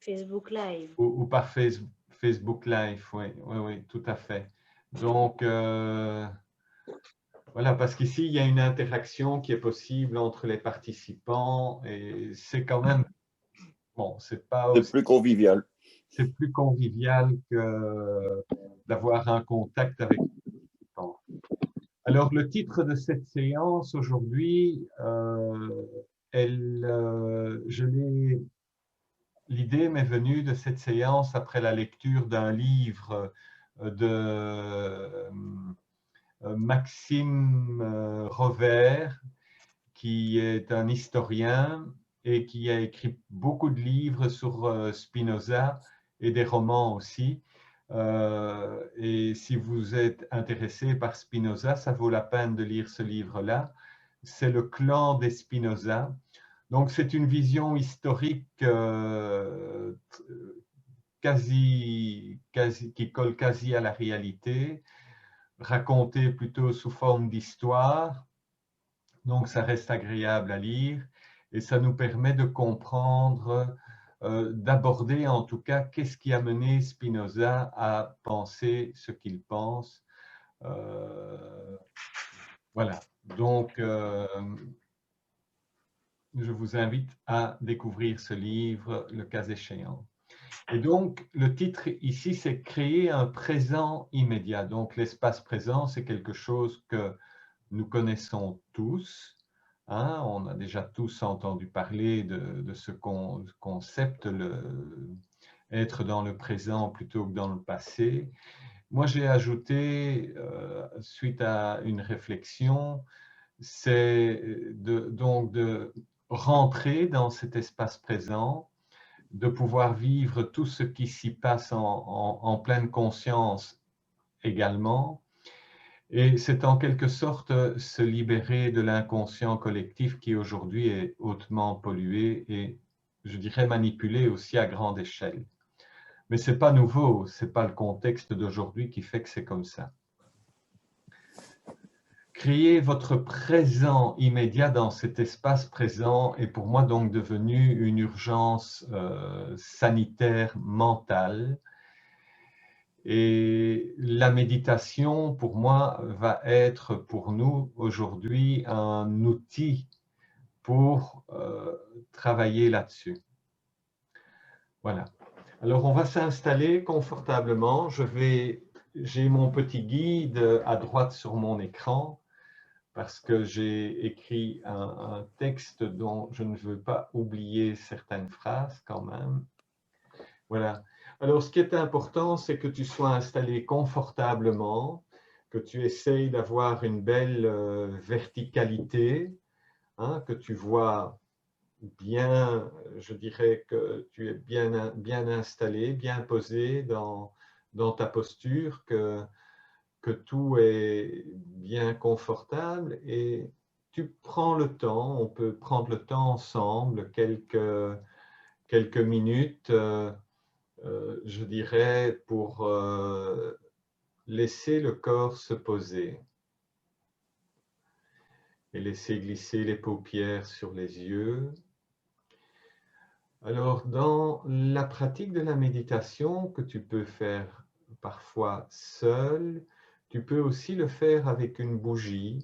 Facebook Live. Ou par Facebook Live, oui, oui, oui, tout à fait. Donc, voilà, parce qu'ici, il y a une interaction qui est possible entre les participants et c'est quand même, bon, c'est pas C'est aussi, plus convivial. c'est plus convivial que d'avoir un contact avec les participants. Alors, le titre de cette séance aujourd'hui, l'idée m'est venue de cette séance après la lecture d'un livre de Maxime Rovère, qui est un historien et qui a écrit beaucoup de livres sur Spinoza et des romans aussi. Et si vous êtes intéressé par Spinoza, ça vaut la peine de lire ce livre-là. C'est Le clan des Spinoza. Donc c'est une vision historique qui colle quasi à la réalité, racontée plutôt sous forme d'histoire. Donc ça reste agréable à lire et ça nous permet de comprendre, d'aborder en tout cas qu'est-ce qui a mené Spinoza à penser ce qu'il pense. Voilà, donc je vous invite à découvrir ce livre le cas échéant. Et donc, le titre ici, c'est créer un présent immédiat. Donc, l'espace présent, c'est quelque chose que nous connaissons tous. Hein, on a déjà tous entendu parler de ce concept, être dans le présent plutôt que dans le passé. Moi, j'ai ajouté, suite à une réflexion, c'est donc de rentrer dans cet espace présent, de pouvoir vivre tout ce qui s'y passe en pleine conscience également. Et c'est en quelque sorte se libérer de l'inconscient collectif qui aujourd'hui est hautement pollué et, je dirais, manipulé aussi à grande échelle. Mais ce n'est pas nouveau, ce n'est pas le contexte d'aujourd'hui qui fait que c'est comme ça. Créer votre présent immédiat dans cet espace présent est pour moi donc devenu une urgence sanitaire mentale. Et la méditation, pour moi, va être pour nous aujourd'hui un outil pour travailler là-dessus. Voilà. Alors, on va s'installer confortablement. J'ai mon petit guide à droite sur mon écran parce que j'ai écrit un texte dont je ne veux pas oublier certaines phrases quand même. Voilà. Alors, ce qui est important, c'est que tu sois installé confortablement, que tu essayes d'avoir une belle verticalité, hein, que tu vois bien, je dirais que tu es bien installé, bien posé dans ta posture, que tout est bien confortable et tu prends le temps, on peut prendre le temps ensemble, quelques minutes, je dirais, pour laisser le corps se poser et laisser glisser les paupières sur les yeux. Alors, dans la pratique de la méditation que tu peux faire parfois seul, tu peux aussi le faire avec une bougie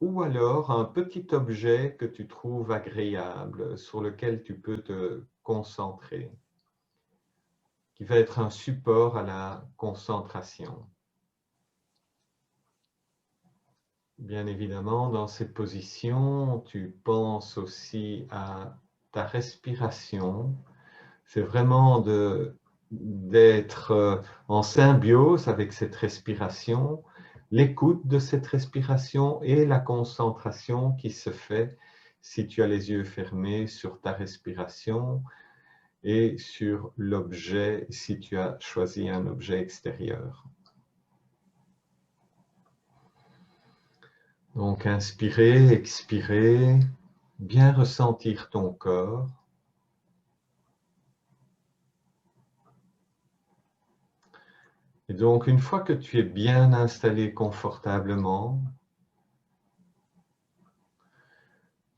ou alors un petit objet que tu trouves agréable sur lequel tu peux te concentrer, qui va être un support à la concentration. Bien évidemment, dans cette position, tu penses aussi à ta respiration. C'est vraiment d'être en symbiose avec cette respiration, l'écoute de cette respiration et la concentration qui se fait si tu as les yeux fermés sur ta respiration et sur l'objet si tu as choisi un objet extérieur. Donc, inspirer, expirer, bien ressentir ton corps. Et donc, une fois que tu es bien installé confortablement,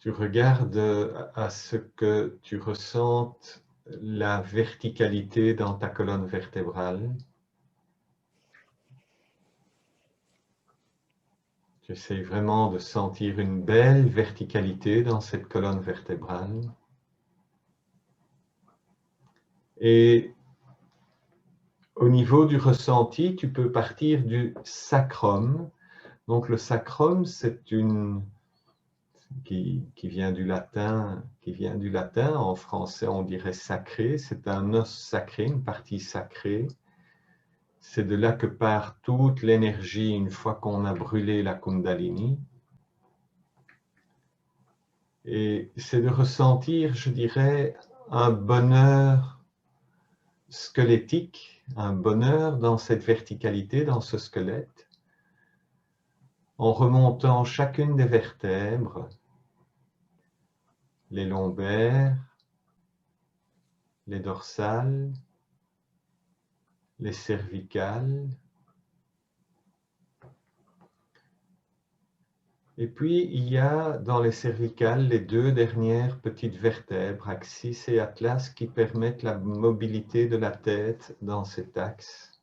tu regardes à ce que tu ressentes la verticalité dans ta colonne vertébrale. Tu essayes vraiment de sentir une belle verticalité dans cette colonne vertébrale. Et au niveau du ressenti, tu peux partir du sacrum. Donc le sacrum, c'est une qui vient du latin, en français on dirait sacré, c'est un os sacré, une partie sacrée. C'est de là que part toute l'énergie une fois qu'on a brûlé la Kundalini. Et c'est de ressentir, je dirais, un bonheur squelettique, un bonheur dans cette verticalité, dans ce squelette, en remontant chacune des vertèbres, les lombaires, les dorsales, les cervicales. Et puis, il y a dans les cervicales les deux dernières petites vertèbres, axis et atlas, qui permettent la mobilité de la tête dans cet axe.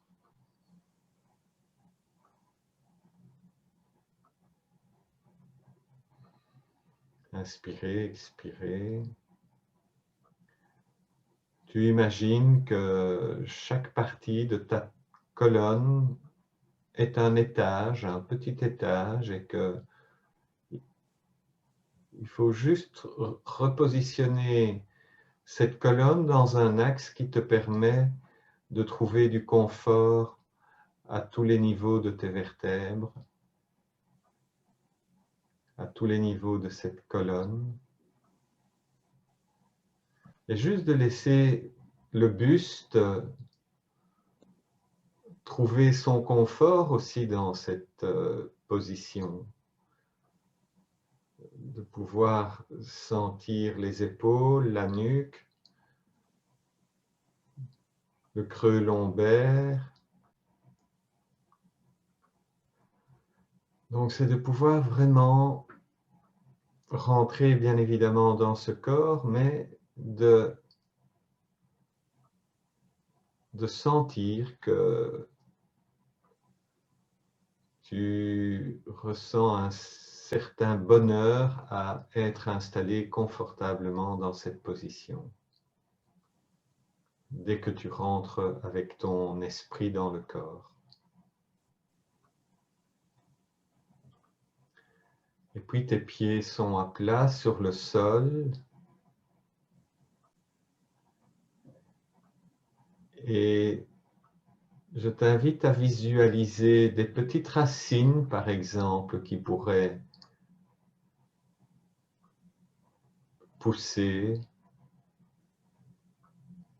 Inspirez, expirez. Tu imagines que chaque partie de ta colonne est un étage, un petit étage, et que il faut juste repositionner cette colonne dans un axe qui te permet de trouver du confort à tous les niveaux de tes vertèbres, à tous les niveaux de cette colonne. Et juste de laisser le buste trouver son confort aussi dans cette position, de pouvoir sentir les épaules, la nuque, le creux lombaire. Donc c'est de pouvoir vraiment rentrer bien évidemment dans ce corps, mais de sentir que tu ressens un certain bonheur à être installé confortablement dans cette position. Dès que tu rentres avec ton esprit dans le corps. Et puis tes pieds sont à plat sur le sol. Et je t'invite à visualiser des petites racines, par exemple, qui pourraient pousser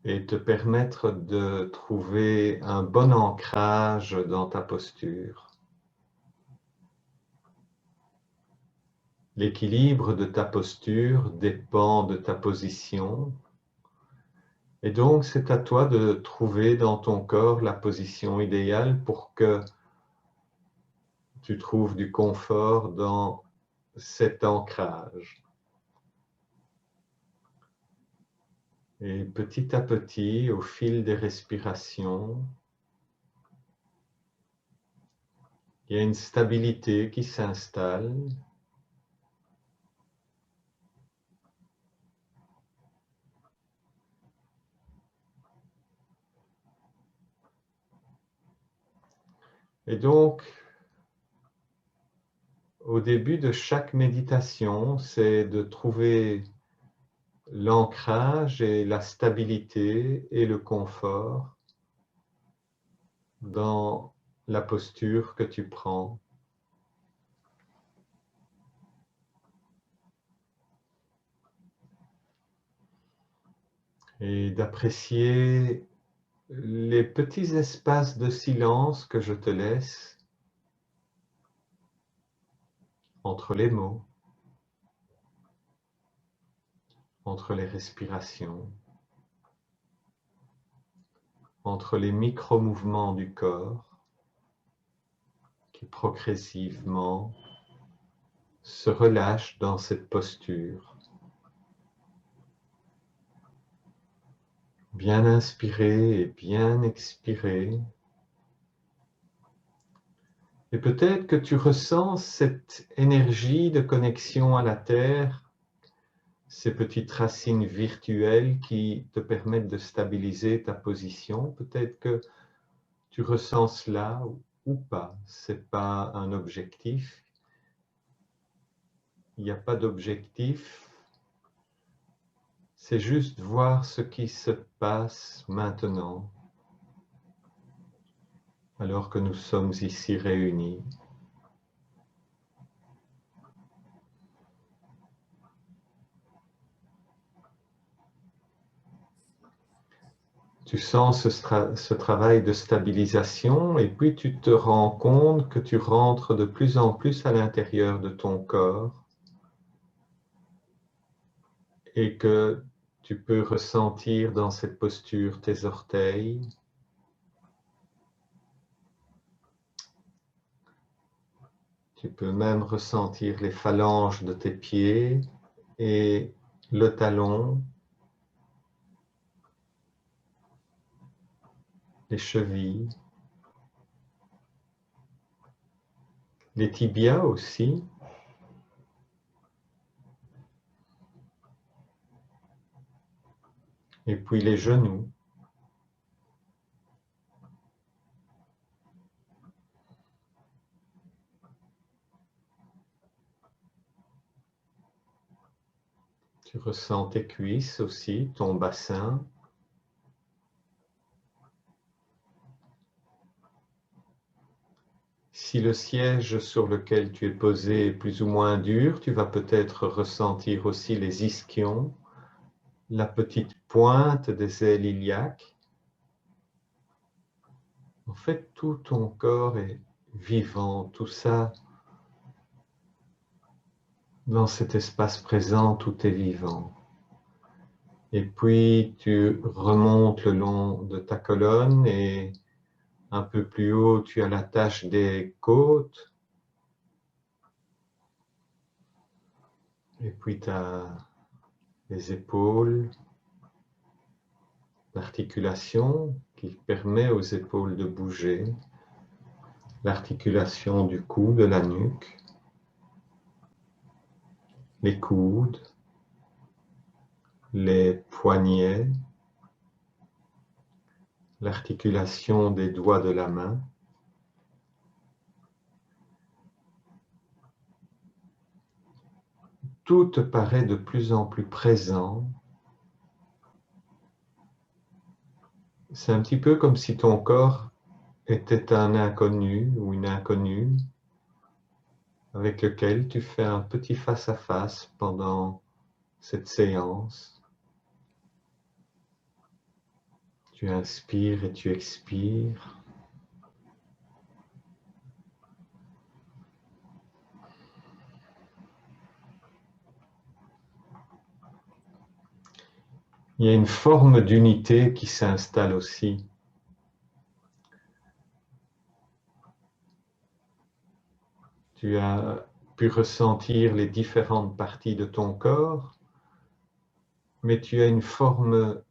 et te permettre de trouver un bon ancrage dans ta posture. L'équilibre de ta posture dépend de ta position. Et donc, c'est à toi de trouver dans ton corps la position idéale pour que tu trouves du confort dans cet ancrage. Et petit à petit, au fil des respirations, il y a une stabilité qui s'installe. Et donc, au début de chaque méditation, c'est de trouver l'ancrage et la stabilité et le confort dans la posture que tu prends. Et d'apprécier les petits espaces de silence que je te laisse entre les mots, entre les respirations, entre les micro-mouvements du corps qui progressivement se se relâche dans cette posture. Bien inspirer et bien expirer. Et peut-être que tu ressens cette énergie de connexion à la Terre, ces petites racines virtuelles qui te permettent de stabiliser ta position. Peut-être que tu ressens cela ou pas. Ce n'est pas un objectif. Il n'y a pas d'objectif. C'est juste voir ce qui se passe maintenant, alors que nous sommes ici réunis. Tu sens ce travail de stabilisation et puis tu te rends compte que tu rentres de plus en plus à l'intérieur de ton corps et que tu peux ressentir dans cette posture tes orteils, tu peux même ressentir les phalanges de tes pieds et le talon, les chevilles, les tibias aussi. Et puis les genoux. Tu ressens tes cuisses aussi, ton bassin. Si le siège sur lequel tu es posé est plus ou moins dur, tu vas peut-être ressentir aussi les ischions, la petite pointe des ailes iliaques. En fait, tout ton corps est vivant, tout ça, dans cet espace présent, tout est vivant. Et puis, tu remontes le long de ta colonne et un peu plus haut, tu as la tache des côtes. Et puis, tu as les épaules, l'articulation qui permet aux épaules de bouger, l'articulation du cou, de la nuque, les coudes, les poignets, l'articulation des doigts de la main. Tout te paraît de plus en plus présent. C'est un petit peu comme si ton corps était un inconnu ou une inconnue avec lequel tu fais un petit face-à-face pendant cette séance. Tu inspires et tu expires. Il y a une forme d'unité qui s'installe aussi. Tu as pu ressentir les différentes parties de ton corps, mais tu as une forme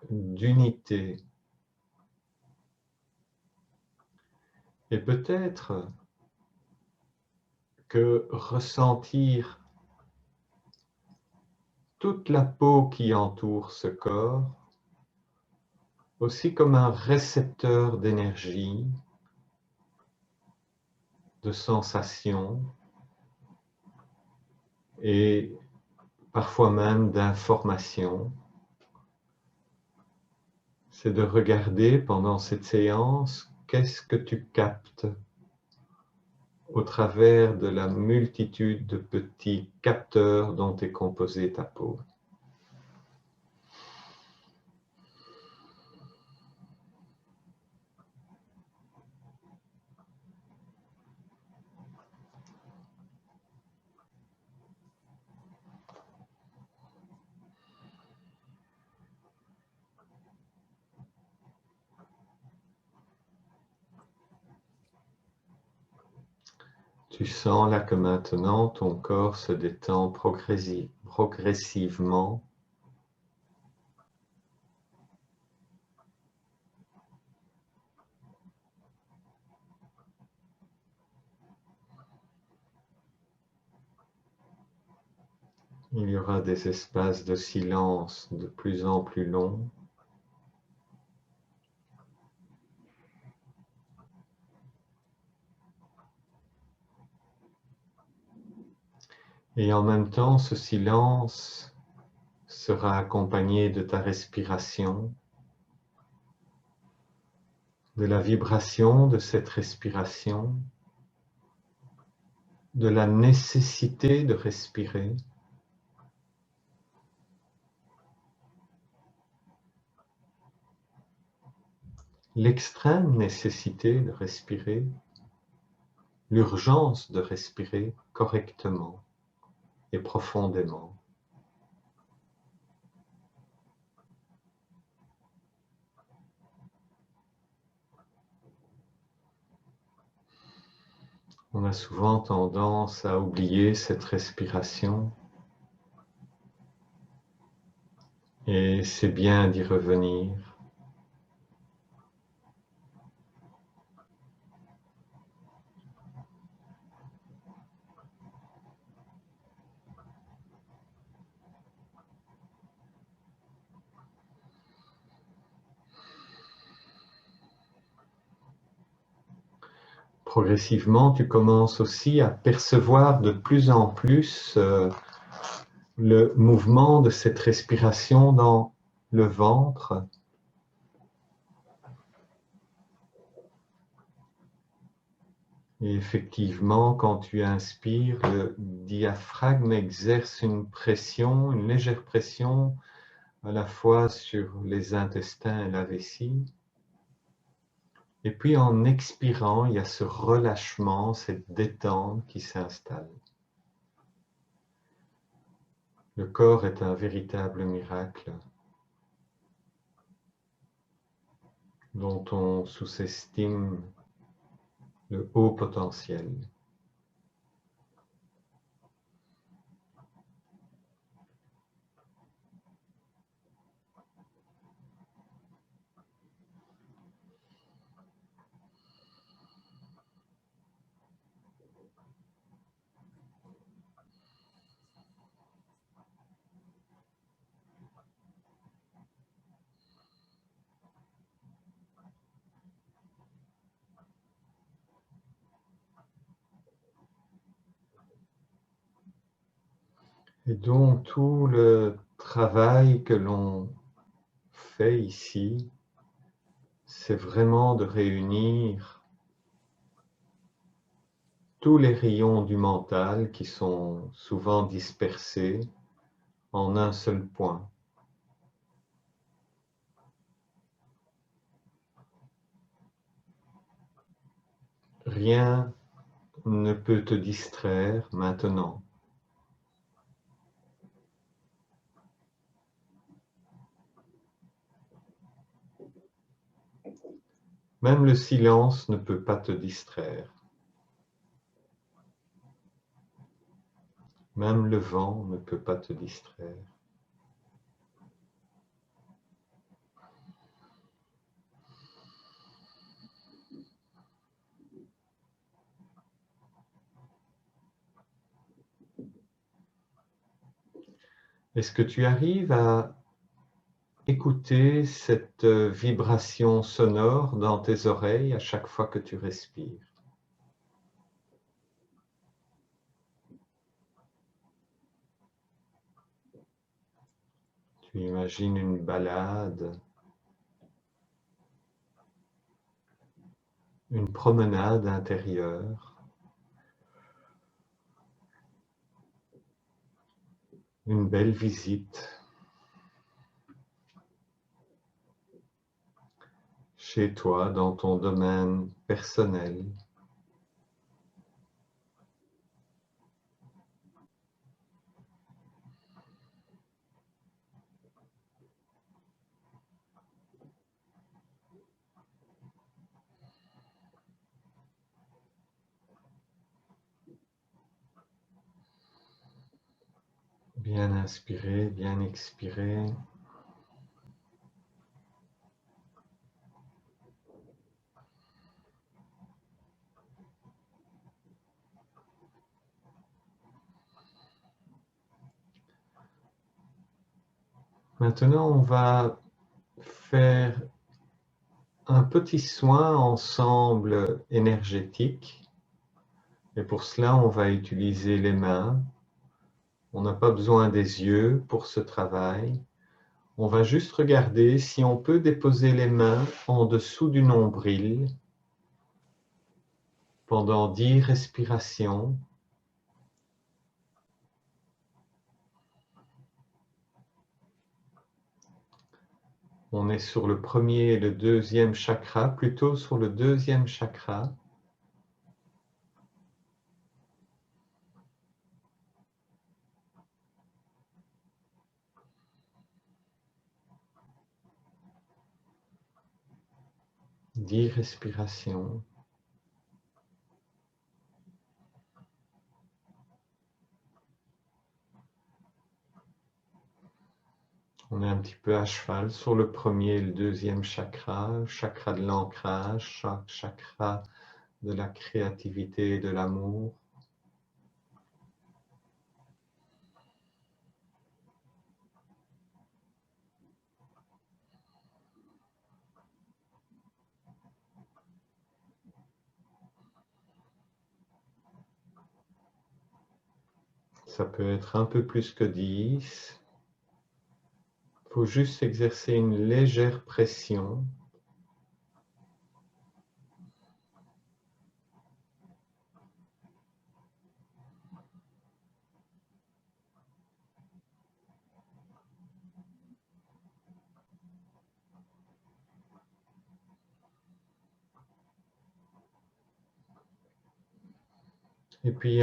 d'unité. Et peut-être que ressentir toute la peau qui entoure ce corps, aussi comme un récepteur d'énergie, de sensations et parfois même d'informations, c'est de regarder pendant cette séance qu'est-ce que tu captes au travers de la multitude de petits capteurs dont est composée ta peau. Tu sens là que maintenant ton corps se détend progressivement. Il y aura des espaces de silence de plus en plus longs. Et en même temps, ce silence sera accompagné de ta respiration, de la vibration de cette respiration, de la nécessité de respirer. L'extrême nécessité de respirer, l'urgence de respirer correctement et profondément. On a souvent tendance à oublier cette respiration et c'est bien d'y revenir. Progressivement, tu commences aussi à percevoir de plus en plus le mouvement de cette respiration dans le ventre. Et effectivement, quand tu inspires, le diaphragme exerce une pression, une légère pression, à la fois sur les intestins et la vessie. Et puis en expirant, il y a ce relâchement, cette détente qui s'installe. Le corps est un véritable miracle dont on sous-estime le haut potentiel. Et donc tout le travail que l'on fait ici, c'est vraiment de réunir tous les rayons du mental qui sont souvent dispersés en un seul point. Rien ne peut te distraire maintenant. Même le silence ne peut pas te distraire. Même le vent ne peut pas te distraire. Est-ce que tu arrives à écouter cette vibration sonore dans tes oreilles à chaque fois que tu respires? Tu imagines une balade, une promenade intérieure, une belle visite chez toi dans ton domaine personnel. Bien inspirer, bien expirer. Maintenant, on va faire un petit soin ensemble énergétique. Et pour cela, on va utiliser les mains. On n'a pas besoin des yeux pour ce travail. On va juste regarder si on peut déposer les mains en dessous du nombril pendant 10 respirations. On est sur le premier et le deuxième chakra, plutôt sur le deuxième chakra. Dix respirations. On est un petit peu à cheval sur le premier et le deuxième chakra, chakra de l'ancrage, chakra de la créativité et de l'amour. Ça peut être un peu plus que 10. Il faut juste exercer une légère pression. Et puis,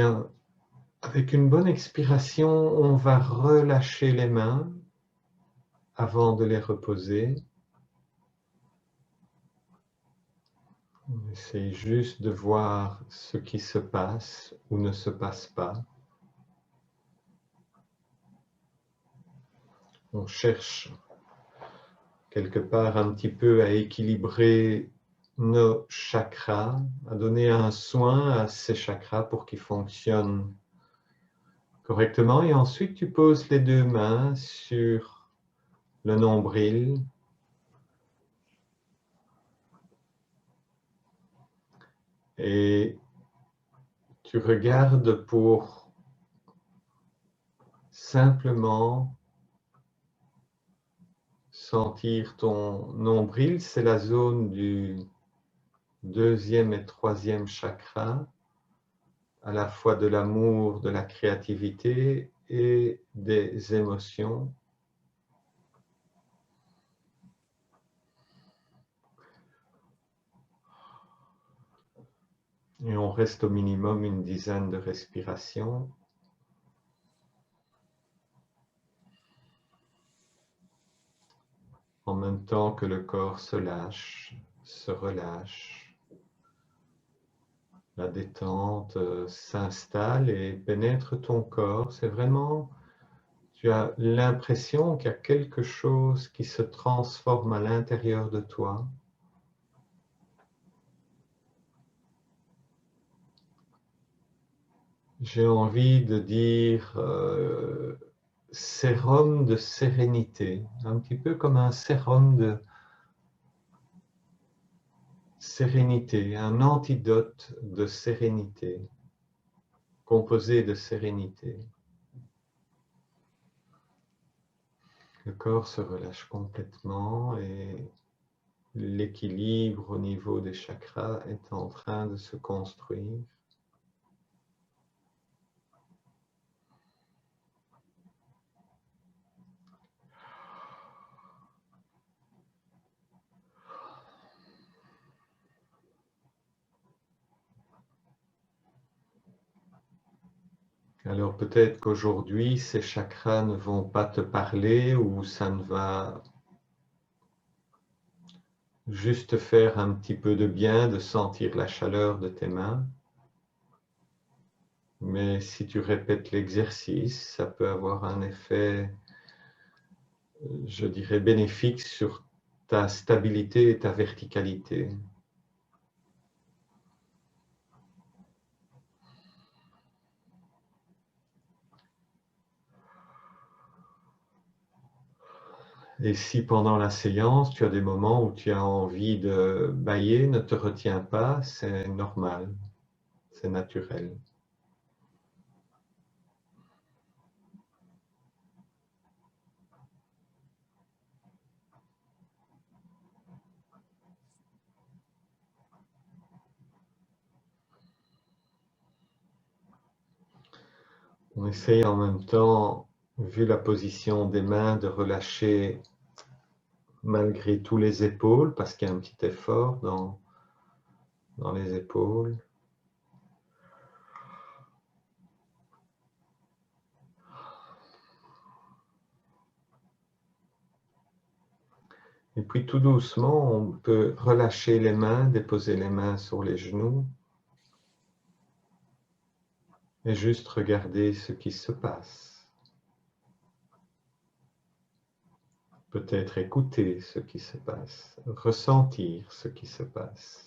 avec une bonne expiration, on va relâcher les mains avant de les reposer. On essaye juste de voir ce qui se passe ou ne se passe pas. On cherche quelque part un petit peu à équilibrer nos chakras, à donner un soin à ces chakras pour qu'ils fonctionnent correctement. Et ensuite, tu poses les deux mains sur le nombril. Et tu regardes pour simplement sentir ton nombril. C'est la zone du deuxième et troisième chakra, à la fois de l'amour, de la créativité et des émotions. Et on reste au minimum une dizaine de respirations. En même temps que le corps se lâche, se relâche. La détente s'installe et pénètre ton corps. C'est vraiment, tu as l'impression qu'il y a quelque chose qui se transforme à l'intérieur de toi. J'ai envie de dire sérum de sérénité, un petit peu comme un sérum de sérénité, un antidote de sérénité, composé de sérénité. Le corps se relâche complètement et l'équilibre au niveau des chakras est en train de se construire. Alors peut-être qu'aujourd'hui, ces chakras ne vont pas te parler ou ça ne va juste faire un petit peu de bien de sentir la chaleur de tes mains. Mais si tu répètes l'exercice, ça peut avoir un effet, je dirais, bénéfique sur ta stabilité et ta verticalité. Et si pendant la séance, tu as des moments où tu as envie de bâiller, ne te retiens pas, c'est normal, c'est naturel. On essaye en même temps, vu la position des mains, de relâcher malgré tout les épaules, parce qu'il y a un petit effort dans les épaules. Et puis tout doucement, on peut relâcher les mains, déposer les mains sur les genoux et juste regarder ce qui se passe. Peut-être écouter ce qui se passe, ressentir ce qui se passe.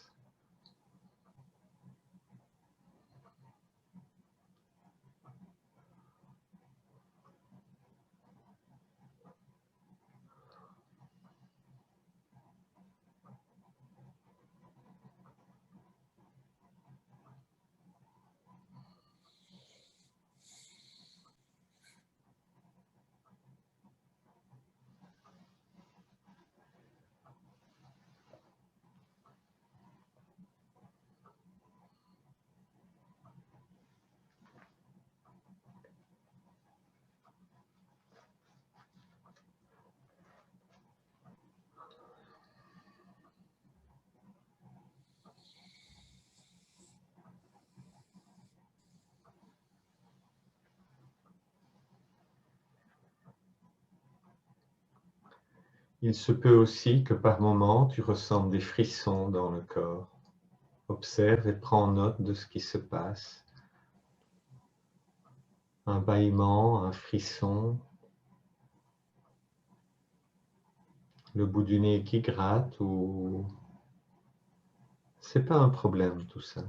Il se peut aussi que par moments, tu ressentes des frissons dans le corps. Observe et prends note de ce qui se passe. Un bâillement, un frisson, le bout du nez qui gratte ou... C'est pas un problème tout ça.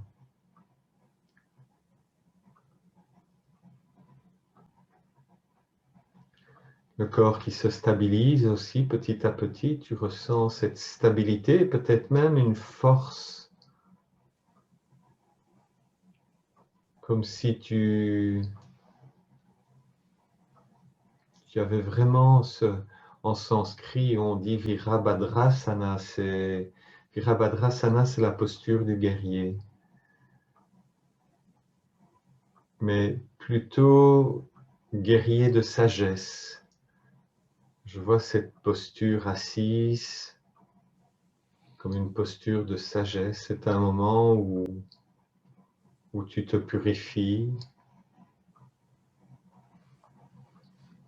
Le corps qui se stabilise aussi petit à petit, tu ressens cette stabilité, peut-être même une force, comme si tu avais vraiment en sanskrit, on dit Virabhadrasana, Virabhadrasana, c'est la posture du guerrier. Mais plutôt guerrier de sagesse. Je vois cette posture assise comme une posture de sagesse. C'est un moment où tu te purifies,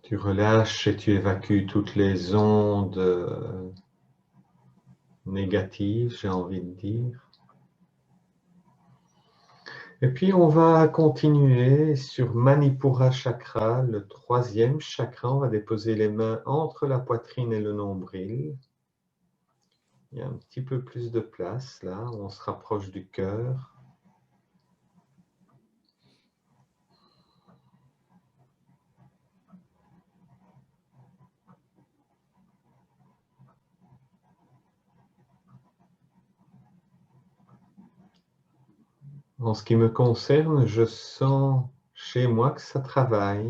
tu relâches et tu évacues toutes les ondes négatives, j'ai envie de dire. Et puis on va continuer sur Manipura Chakra, le troisième chakra. On va déposer les mains entre la poitrine et le nombril. Il y a un petit peu plus de place là, on se rapproche du cœur. En ce qui me concerne, je sens chez moi que ça travaille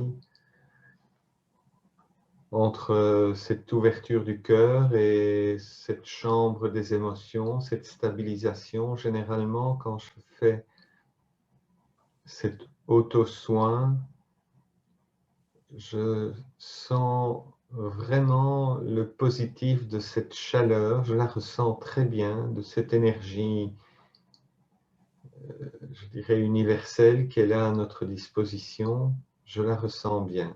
entre cette ouverture du cœur et cette chambre des émotions, cette stabilisation. Généralement, quand je fais cet auto-soin, je sens vraiment le positif de cette chaleur, je la ressens très bien, de cette énergie, je dirais universelle, qui est là à notre disposition, je la ressens bien.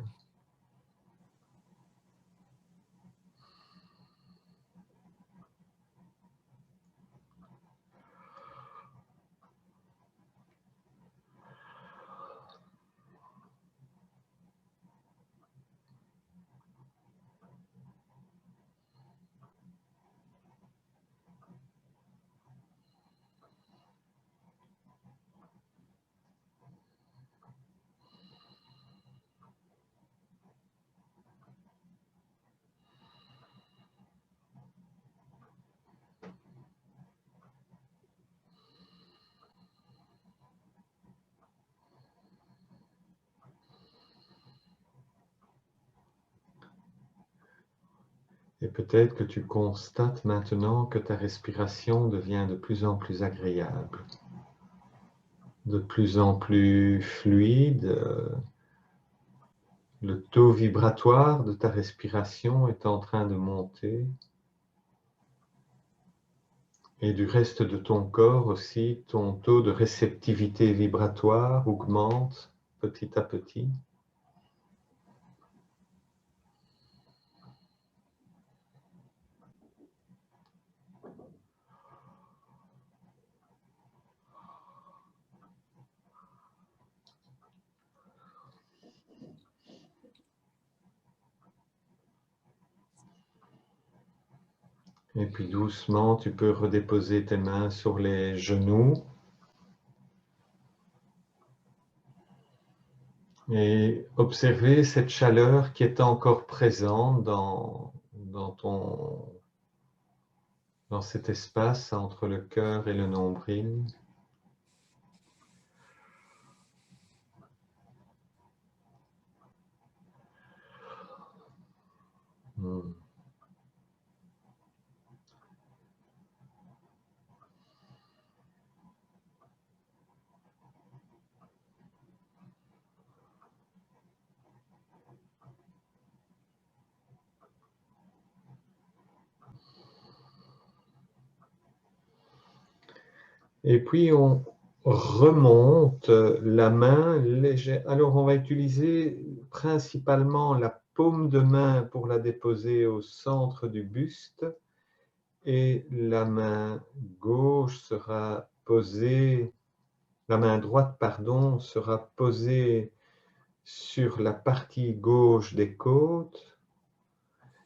Et peut-être que tu constates maintenant que ta respiration devient de plus en plus agréable, de plus en plus fluide. Le taux vibratoire de ta respiration est en train de monter. Et du reste de ton corps aussi, ton taux de réceptivité vibratoire augmente petit à petit. Et puis doucement, tu peux redéposer tes mains sur les genoux. Et observer cette chaleur qui est encore présente dans cet espace entre le cœur et le nombril. Hmm. Et puis on remonte la main légère. Alors on va utiliser principalement la paume de main pour la déposer au centre du buste et la main gauche sera posée, la main droite, pardon, sera posée sur la partie gauche des côtes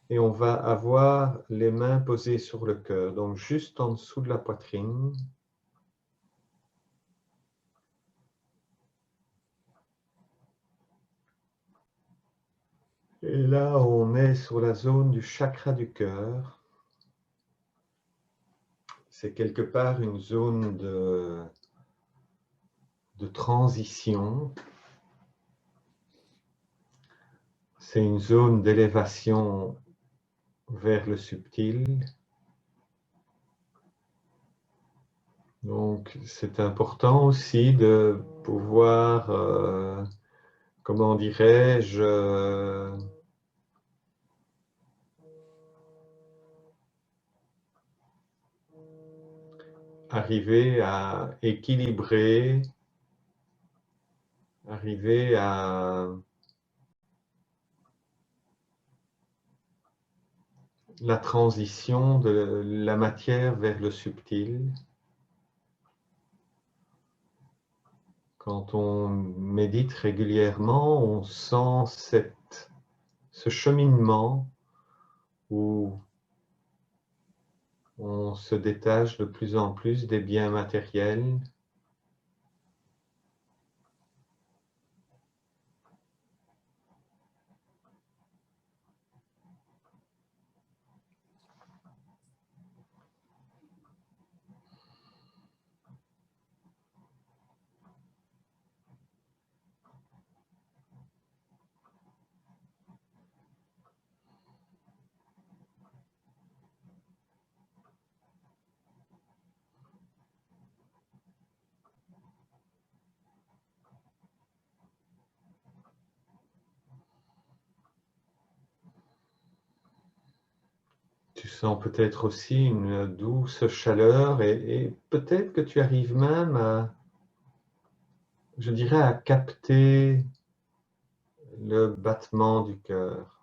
et on va avoir les mains posées sur le cœur, donc juste en dessous de la poitrine. Et là, on est sur la zone du chakra du cœur. C'est quelque part une zone de transition. C'est une zone d'élévation vers le subtil. Donc, c'est important aussi de pouvoir, comment dirais-je, arriver à équilibrer, arriver à la transition de la matière vers le subtil. Quand on médite régulièrement, on sent ce cheminement où on se détache de plus en plus des biens matériels. Tu sens peut-être aussi une douce chaleur et peut-être que tu arrives même à, je dirais, à capter le battement du cœur.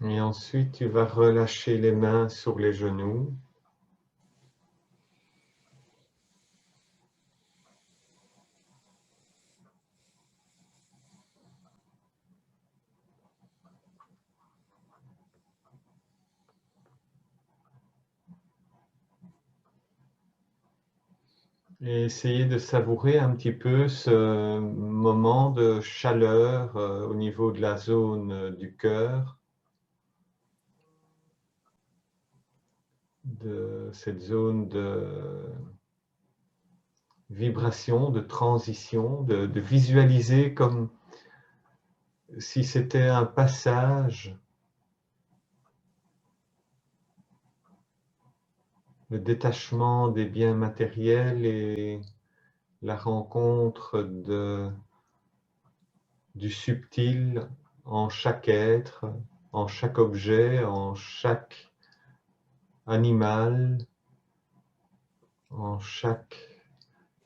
Et ensuite, tu vas relâcher les mains sur les genoux. Et essayer de savourer un petit peu ce moment de chaleur au niveau de la zone du cœur, de cette zone de vibration, de transition, de visualiser comme si c'était un passage, le détachement des biens matériels et la rencontre du subtil en chaque être, en chaque objet, en chaque animal, en chaque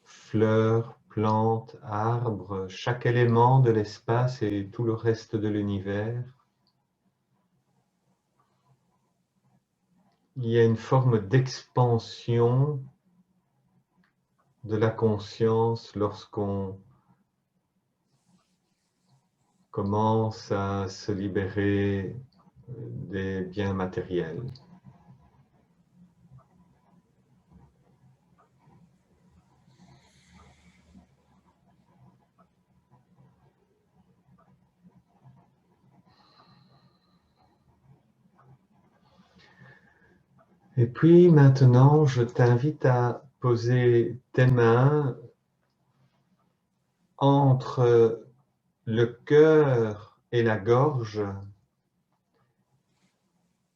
fleur, plante, arbre, chaque élément de l'espace et tout le reste de l'univers. Il y a une forme d'expansion de la conscience lorsqu'on commence à se libérer des biens matériels. Et puis maintenant, je t'invite à poser tes mains entre le cœur et la gorge.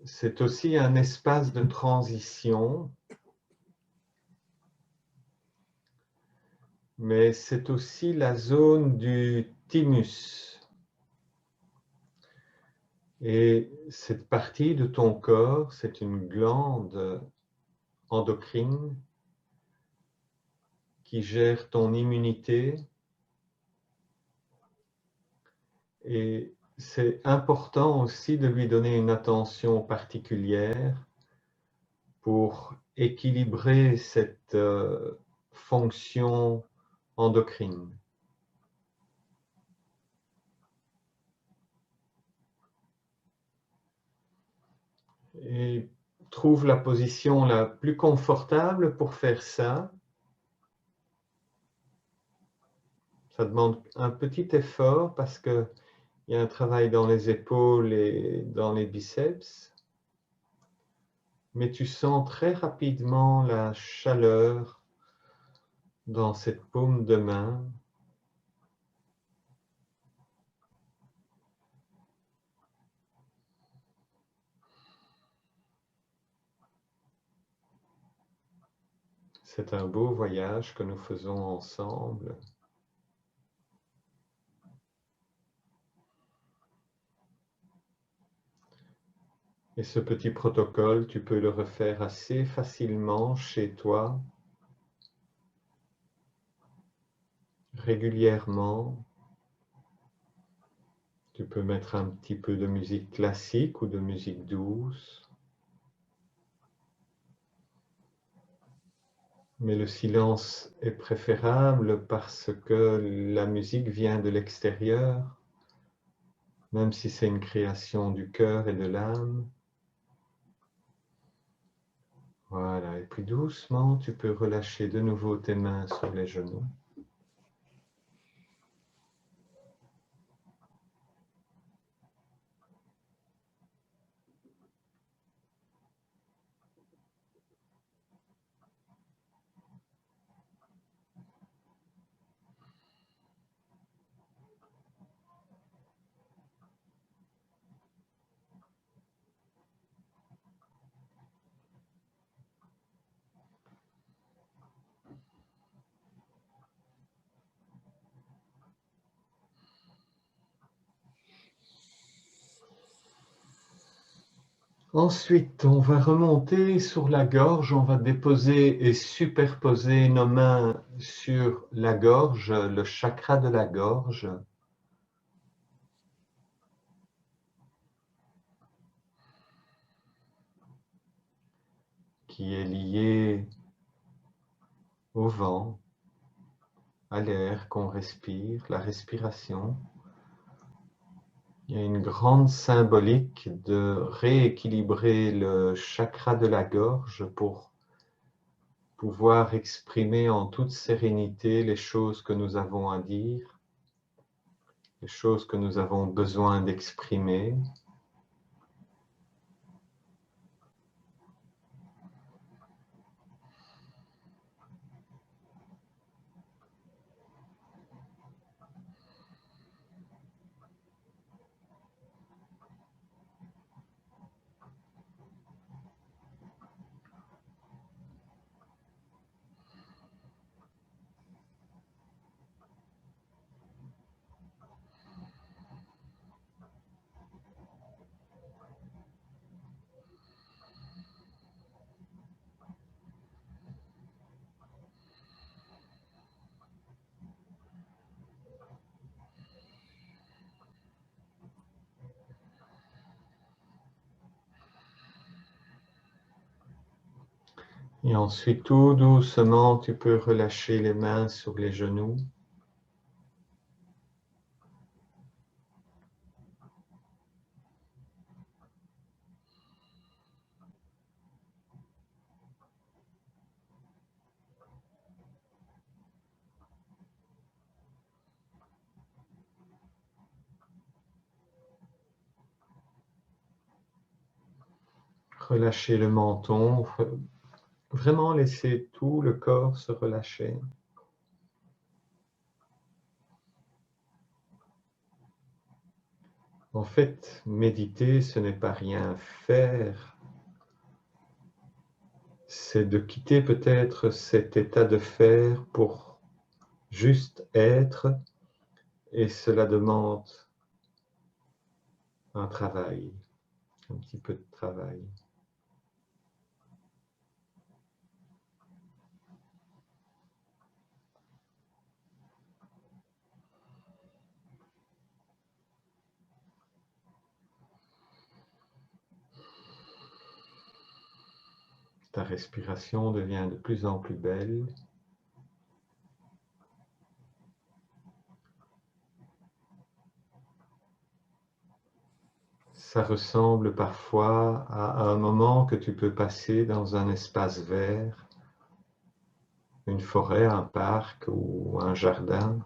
C'est aussi un espace de transition, mais c'est aussi la zone du thymus. Et cette partie de ton corps, c'est une glande endocrine qui gère ton immunité. Et c'est important aussi de lui donner une attention particulière pour équilibrer cette fonction endocrine. Et trouve la position la plus confortable pour faire ça. Ça demande un petit effort parce qu'il y a un travail dans les épaules et dans les biceps. Mais tu sens très rapidement la chaleur dans cette paume de main. C'est un beau voyage que nous faisons ensemble. Et ce petit protocole, tu peux le refaire assez facilement chez toi, régulièrement. Tu peux mettre un petit peu de musique classique ou de musique douce. Mais le silence est préférable parce que la musique vient de l'extérieur, même si c'est une création du cœur et de l'âme. Voilà, et puis doucement, tu peux relâcher de nouveau tes mains sur les genoux. Ensuite, on va remonter sur la gorge, on va déposer et superposer nos mains sur la gorge, le chakra de la gorge. qui est lié au vent, à l'air qu'on respire, la respiration. Il y a une grande symbolique de rééquilibrer le chakra de la gorge pour pouvoir exprimer en toute sérénité les choses que nous avons à dire, les choses que nous avons besoin d'exprimer. Et ensuite, tout doucement, tu peux relâcher les mains sur les genoux. Relâcher le menton, vraiment laisser tout le corps se relâcher. En fait, méditer, ce n'est pas rien faire, c'est de quitter peut-être cet état de faire pour juste être, et cela demande un travail, un petit peu de travail. Ta respiration devient de plus en plus belle. Ça ressemble parfois à un moment que tu peux passer dans un espace vert, une forêt, un parc ou un jardin.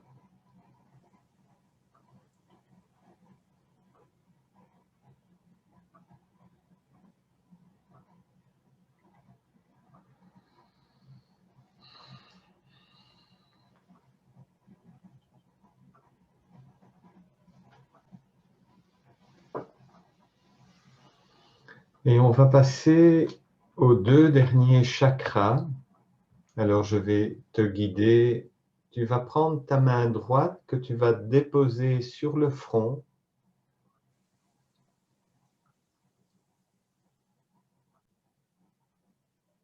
Et on va passer aux deux derniers chakras. Alors je vais te guider. Tu vas prendre ta main droite que tu vas déposer sur le front.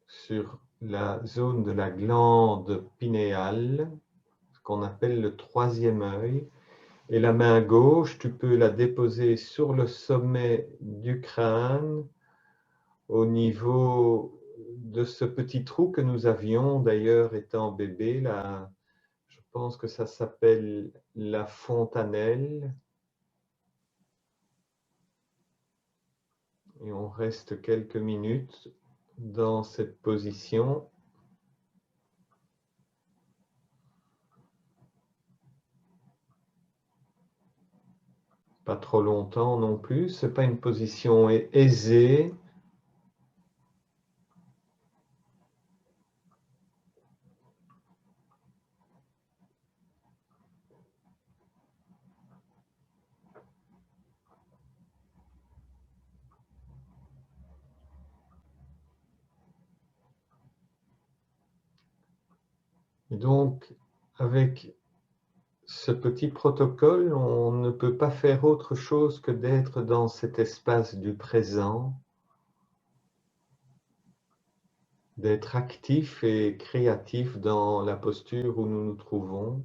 Sur la zone de la glande pinéale, ce qu'on appelle le troisième œil. Et la main gauche, tu peux la déposer sur le sommet du crâne, au niveau de ce petit trou que nous avions d'ailleurs étant bébé. Là, je pense que ça s'appelle la fontanelle. Et on reste quelques minutes dans cette position. Pas trop longtemps non plus. Ce n'est pas une position aisée. Et donc, avec ce petit protocole, on ne peut pas faire autre chose que d'être dans cet espace du présent, d'être actif et créatif dans la posture où nous nous trouvons,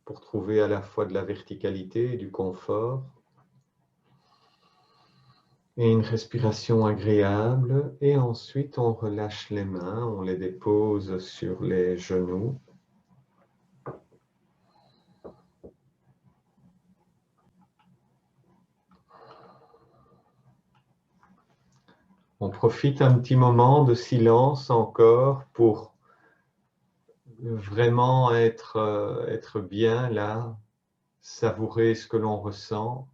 pour trouver à la fois de la verticalité et du confort. Et une respiration agréable. Et ensuite, on relâche les mains, on les dépose sur les genoux. On profite un petit moment de silence encore pour vraiment être bien là, savourer ce que l'on ressent.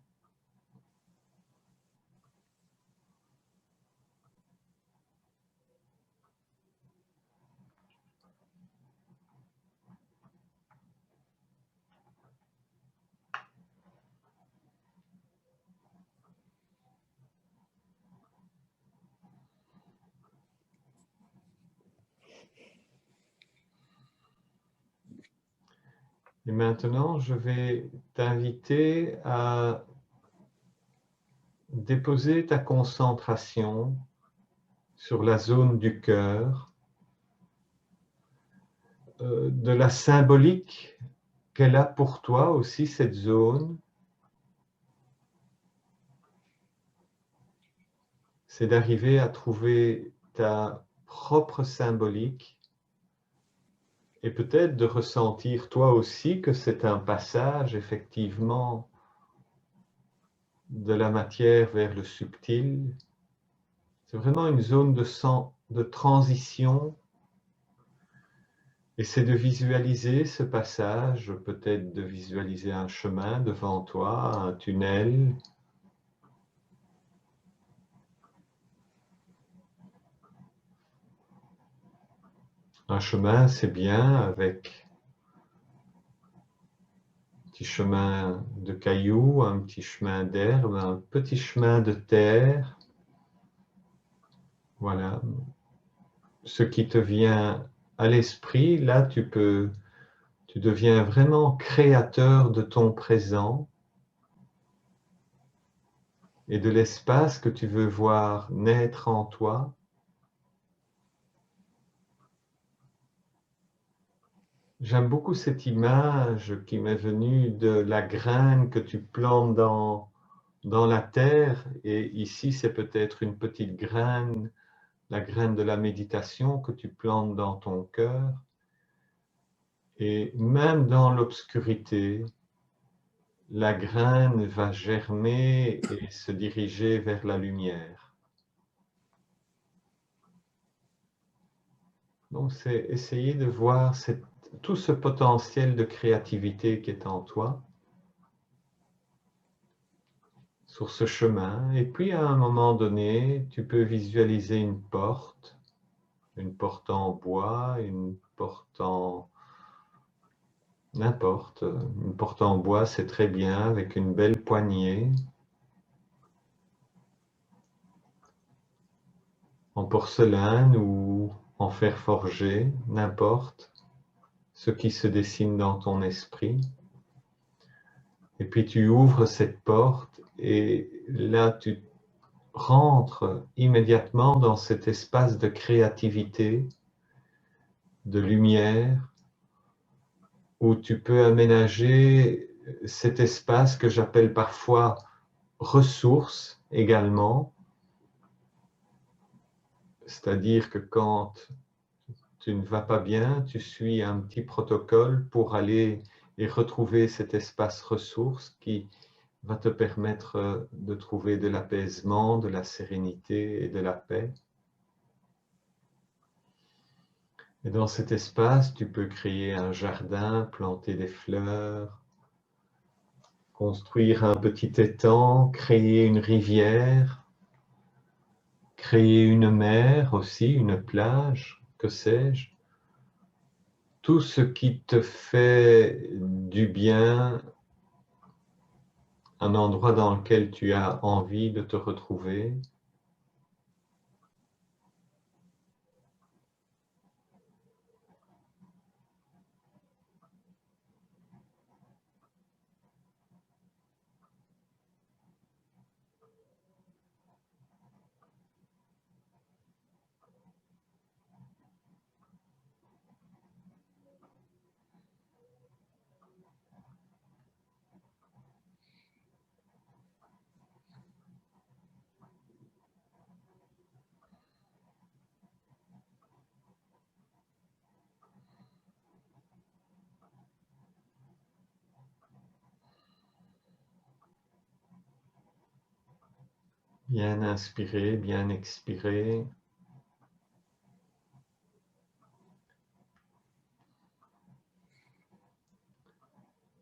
Et maintenant, je vais t'inviter à déposer ta concentration sur la zone du cœur, de la symbolique qu'elle a pour toi aussi, cette zone. C'est d'arriver à trouver ta propre symbolique et peut-être de ressentir toi aussi que c'est un passage effectivement de la matière vers le subtil. C'est vraiment une zone de transition et c'est de visualiser ce passage, peut-être de visualiser un chemin devant toi, un tunnel. Un chemin, c'est bien avec un petit chemin de cailloux, un petit chemin d'herbe, un petit chemin de terre. Voilà. Ce qui te vient à l'esprit, là, tu deviens vraiment créateur de ton présent et de l'espace que tu veux voir naître en toi. J'aime beaucoup cette image qui m'est venue de la graine que tu plantes dans la terre. Et ici, c'est peut-être une petite graine, la graine de la méditation que tu plantes dans ton cœur. Et même dans l'obscurité, la graine va germer et se diriger vers la lumière. Donc, c'est essayer de voir tout ce potentiel de créativité qui est en toi sur ce chemin. Et puis, à un moment donné, tu peux visualiser une porte en bois, une porte en n'importe. Une porte en bois, c'est très bien, avec une belle poignée, en porcelaine ou en fer forgé, n'importe ce qui se dessine dans ton esprit. Et puis tu ouvres cette porte et là tu rentres immédiatement dans cet espace de créativité, de lumière, où tu peux aménager cet espace que j'appelle parfois ressources également. C'est-à-dire que quand tu ne vas pas bien, tu suis un petit protocole pour aller et retrouver cet espace ressources qui va te permettre de trouver de l'apaisement, de la sérénité et de la paix. Et dans cet espace, tu peux créer un jardin, planter des fleurs, construire un petit étang, créer une rivière, créer une mer aussi, une plage, que sais-je. Tout ce qui te fait du bien, un endroit dans lequel tu as envie de te retrouver. Bien inspirer, bien expirer.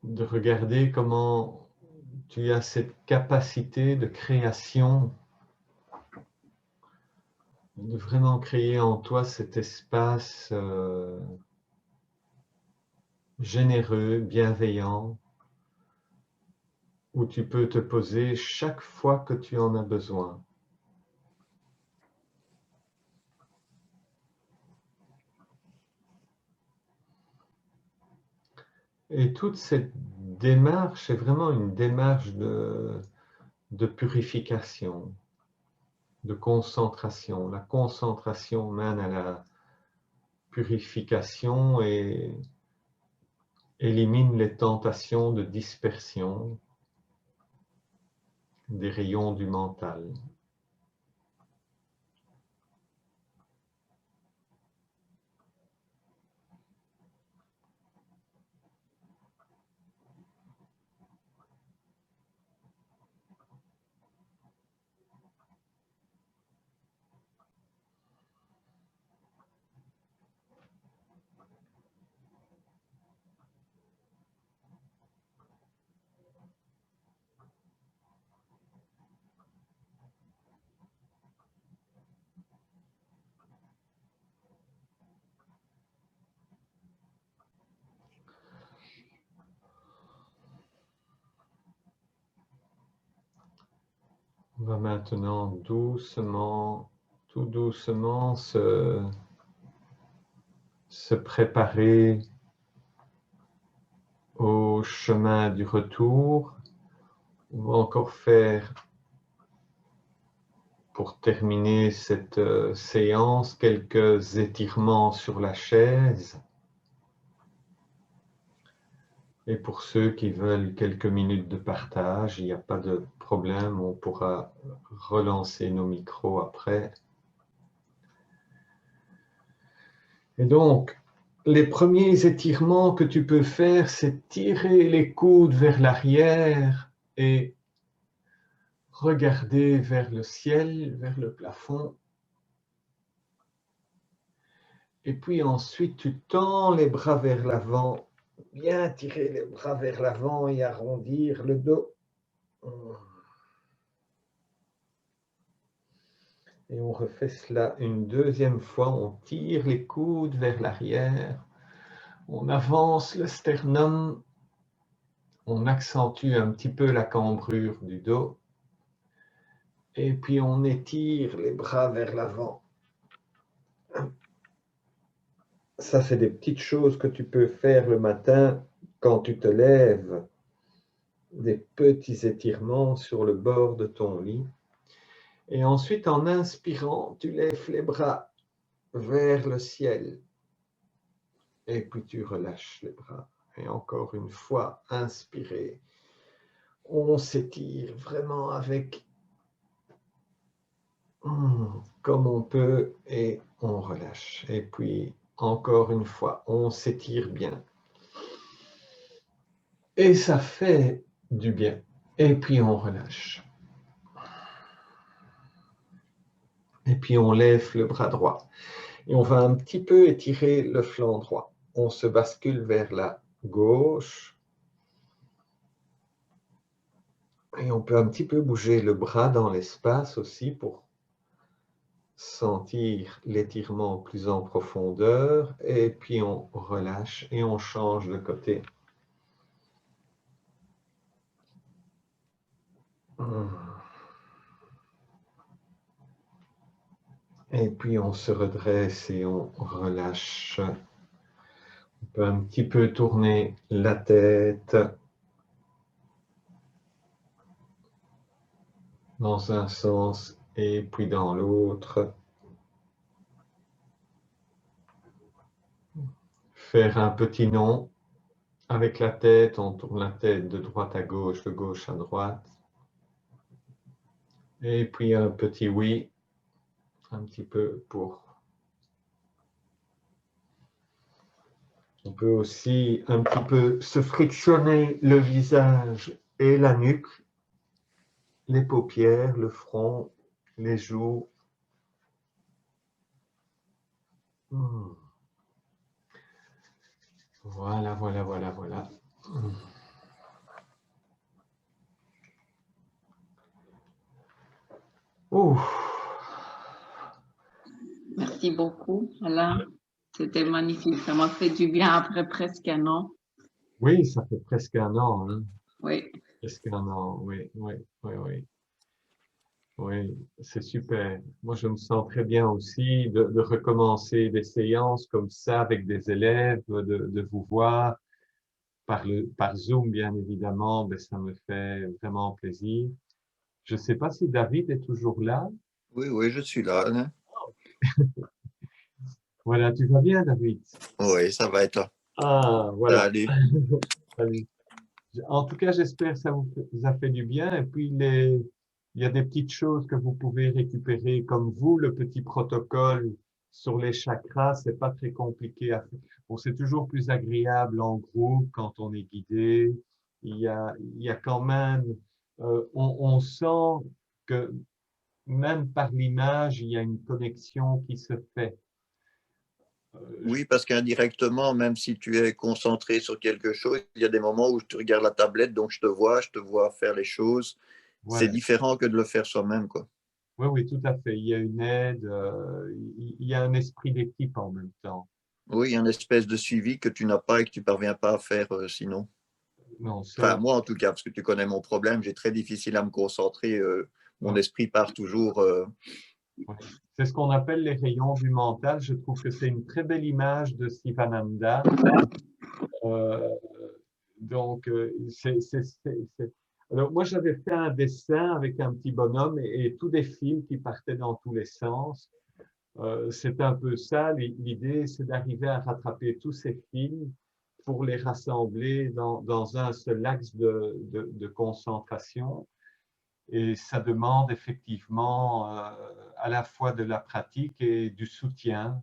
De regarder comment tu as cette capacité de création, de vraiment créer en toi cet espace généreux, bienveillant, où tu peux te poser chaque fois que tu en as besoin. Et toute cette démarche est vraiment une démarche de purification, de concentration. La concentration mène à la purification et élimine les tentations de dispersion des rayons du mental. On va maintenant doucement, tout doucement se préparer au chemin du retour. On va encore faire, pour terminer cette séance, quelques étirements sur la chaise. Et pour ceux qui veulent quelques minutes de partage, il n'y a pas de problème, on pourra relancer nos micros après. Et donc, les premiers étirements que tu peux faire, c'est tirer les coudes vers l'arrière et regarder vers le ciel, vers le plafond. Et puis ensuite, tu tends les bras vers l'avant, bien tirer les bras vers l'avant et arrondir le dos. Et on refait cela une deuxième fois, on tire les coudes vers l'arrière, on avance le sternum, on accentue un petit peu la cambrure du dos, et puis on étire les bras vers l'avant. Ça, c'est des petites choses que tu peux faire le matin quand tu te lèves, des petits étirements sur le bord de ton lit. Et ensuite, en inspirant, tu lèves les bras vers le ciel. Et puis tu relâches les bras. Et encore une fois, inspirez. On s'étire vraiment avec comme on peut et on relâche. Et puis, encore une fois, on s'étire bien. Et ça fait du bien. Et puis, on relâche. Et puis, on lève le bras droit. Et on va un petit peu étirer le flanc droit. On se bascule vers la gauche. Et on peut un petit peu bouger le bras dans l'espace aussi pour sentir l'étirement plus en profondeur. Et puis on relâche et on change de côté. Et puis on se redresse et on relâche. On peut un petit peu tourner la tête dans un sens et puis dans l'autre. Faire un petit nom avec la tête, on tourne la tête de droite à gauche, de gauche à droite. Et puis un petit oui, un petit peu pour... On peut aussi un petit peu se frictionner le visage et la nuque, les paupières, le front, les joues. Voilà, voilà, voilà, voilà. Ouh. Merci beaucoup, Alain. C'était magnifique. Ça m'a fait du bien après presque un an. Oui, ça fait presque un an. Hein. Oui. Presque un an, oui, oui, oui, oui. Oui, c'est super. Moi, je me sens très bien aussi de recommencer des séances comme ça avec des élèves, de vous voir par Zoom, bien évidemment. Ben, ça me fait vraiment plaisir. Je ne sais pas si David est toujours là. Oui, oui, je suis là, Alain. Voilà, tu vas bien, David? Oui, ça va être là. Ah, voilà. Salut. Salut. En tout cas, j'espère que ça vous a fait du bien. Et puis, il y a des petites choses que vous pouvez récupérer comme vous, le petit protocole sur les chakras, c'est pas très compliqué à faire. Bon, c'est toujours plus agréable en groupe quand on est guidé. Il y a quand même, on sent que même par l'image, il y a une connexion qui se fait. Oui, parce qu'indirectement, même si tu es concentré sur quelque chose, il y a des moments où tu regardes la tablette, donc je te vois faire les choses. C'est Voilà. différent que de le faire soi-même, quoi. Oui, oui, tout à fait. Il y a une aide, il y a un esprit d'équipe en même temps. Oui, il y a une espèce de suivi que tu n'as pas et que tu parviens pas à faire sinon. Non, Enfin, moi en tout cas, parce que tu connais mon problème, j'ai très difficile à me concentrer. Mon ouais, esprit part toujours. ouais. C'est ce qu'on appelle les rayons du mental. Je trouve que c'est une très belle image de Sivananda. Euh, donc, Alors, moi, j'avais fait un dessin avec un petit bonhomme et tous des fils qui partaient dans tous les sens. C'est un peu ça. L'idée, c'est d'arriver à rattraper tous ces fils pour les rassembler dans un seul axe de concentration. Et ça demande effectivement à la fois de la pratique et du soutien.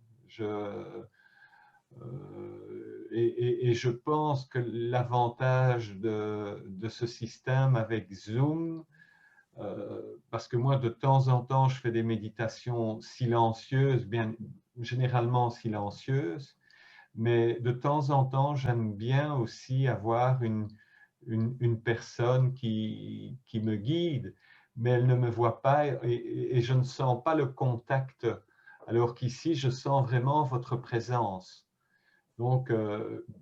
Et je pense que l'avantage de ce système avec Zoom, parce que moi, de temps en temps, je fais des méditations silencieuses, bien généralement silencieuses, mais de temps en temps, j'aime bien aussi avoir une personne qui me guide, mais elle ne me voit pas et je ne sens pas le contact, alors qu'ici, je sens vraiment votre présence. Donc,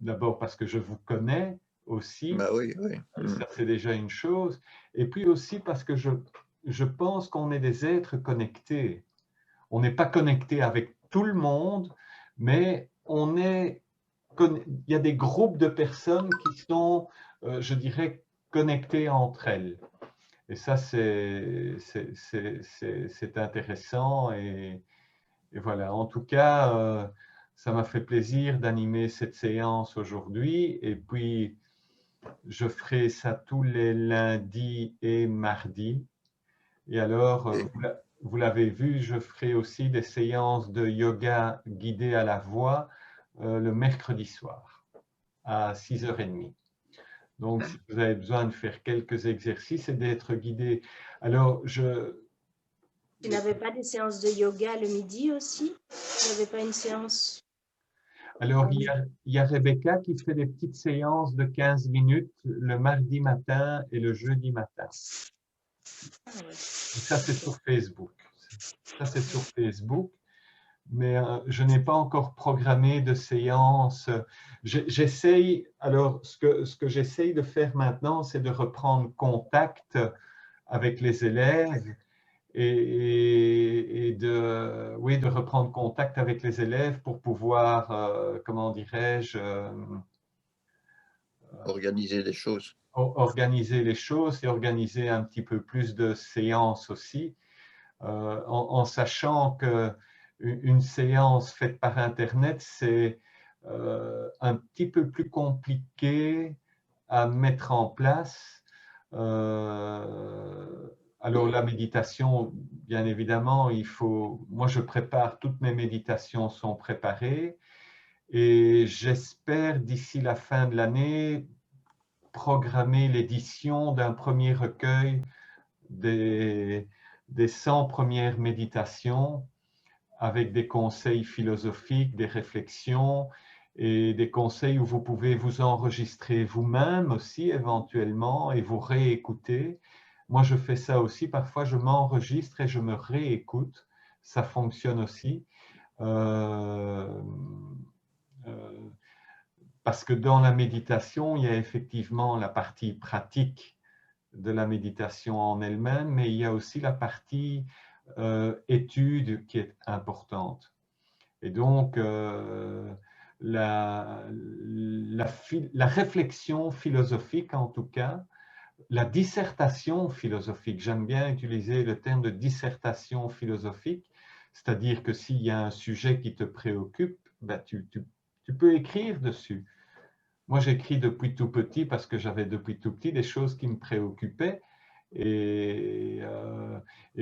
d'abord parce que je vous connais aussi, Bah oui, oui. ça c'est déjà une chose, et puis aussi parce que je pense qu'on est des êtres connectés. On n'est pas connecté avec tout le monde, mais il y a des groupes de personnes qui sont, je dirais, connectées entre elles. Et ça, c'est intéressant. Et voilà, en tout cas, ça m'a fait plaisir d'animer cette séance aujourd'hui. Et puis, je ferai ça tous les lundis et mardis. Et alors, Et- vous l'avez vu, je ferai aussi des séances de yoga guidées à la voix le mercredi soir à 6h30. Donc, si vous avez besoin de faire quelques exercices et d'être guidé. Alors, Tu n'avais pas des séances de yoga le midi aussi? Tu n'avais pas une séance? alors il y a Rebecca qui fait des petites séances de 15 minutes le mardi matin et le jeudi matin. Ah ouais. Ça, c'est sur Facebook. Ça, c'est sur Facebook. Mais je n'ai pas encore programmé de séance. J'essaye, alors ce que j'essaye de faire maintenant, c'est de reprendre contact avec les élèves et oui, de reprendre contact avec les élèves pour pouvoir, comment dirais-je, Organiser des choses. organiser les choses et organiser un petit peu plus de séances aussi, en sachant que une séance faite par Internet, c'est un petit peu plus compliqué à mettre en place. Alors la méditation, bien évidemment, moi je prépare, toutes mes méditations sont préparées et j'espère d'ici la fin de l'année programmer l'édition d'un premier recueil des, des 100 premières méditations avec des conseils philosophiques, des réflexions et des conseils où vous pouvez vous enregistrer vous-même aussi éventuellement et vous réécouter. Moi, je fais ça aussi. Parfois, je m'enregistre et je me réécoute. Ça fonctionne aussi. Parce que dans la méditation, il y a effectivement la partie pratique de la méditation en elle-même, mais il y a aussi la partie étude qui est importante. Et donc, la réflexion philosophique, en tout cas, la dissertation philosophique, j'aime bien utiliser le terme de dissertation philosophique, c'est-à-dire que s'il y a un sujet qui te préoccupe, ben tu peux écrire dessus. Moi, j'écris depuis tout petit parce que j'avais depuis tout petit des choses qui me préoccupaient. Et